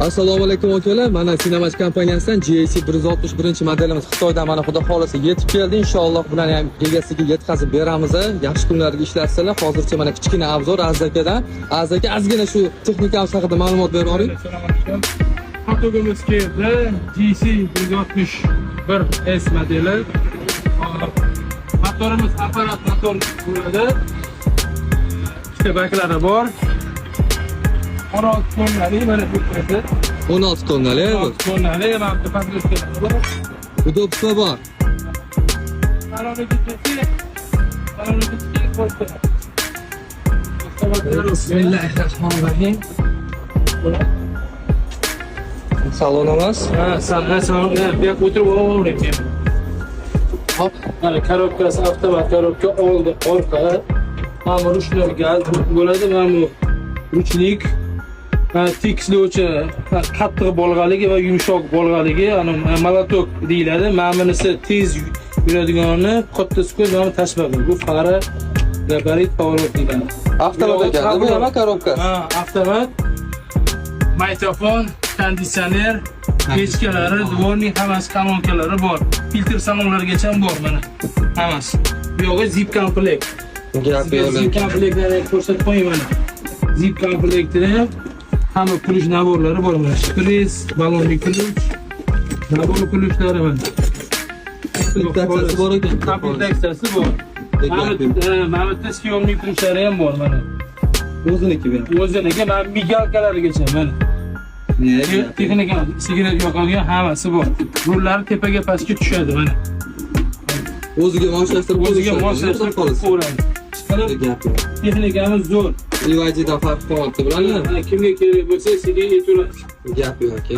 Assalomu alaykum akalar. Mana Sinemash kompaniyasidan GAC 161 modelimiz Xitoydan mana xudo xolisa yetib keldi. Inshaalloh bular ham egasiga yetkazib beramiz. Yaxshi kunlarga ishlarsizlar. Hozircha mana kichkina obzor Azakadan. Azaka ozgina shu texnikamiz haqida ma'lumot berib oling. Fotogimiz keldi. GC 161S modeli. Motorimiz apparat motor bo'ladi. Ikkita baklari bor. 16 tonnali mana bu kirdi. 16 tonnali. 16 tonnali mana bu podloshkalar bor. Udobstvo bor. Bismillahirrahmanirrahim. Salonimiz. Salon, bu yoqqa o'tirib olavering. Hop, mana korobkasi avtomat korobka oldi, orqa. Mana ruchnoy gaz bo'ladi, mana bu ruchnik. Tekislovchi qattiq bolg'aligi va yumshoq bolg'aligi, ana molotok deyiladi. Mana bunisi tez yuradigani, katta skor bilan tashbaqi. Bu fara gabarit pоворот deyiladi. Avtomat ekan, nima korobka? Avtomat. Mikrofon, konditsioner, pechkalari, dvornik hammasi kolonkalari bor. Filtr salonlargacha bor mana. Hammasi. Bu yo'g'i zip komplekt. Zip komplektlarni ko'rsatib qo'ying mana. Zip komplektini hamma plish naborlari bor mana. Shpris, balonli plish, nabor plishlari mana. Komplektatsiyasi bor ekan. Komplektatsiyasi bor. Mana bitta syomnik plishlari ham bor mana. O'ziniki bu. O'ziniki mana migalkalarigacha mana. Texnika sigaret yoqadigan hammasi bor. Rullari tepaga pastga tushadi mana. O'ziga moslashtirib qo'yadi. Texnikamiz zo'r. Ivajidan farq qilyapti, bilasizmi? Kimga kerak bo'lsa sizga aytib Gap yo'q aka.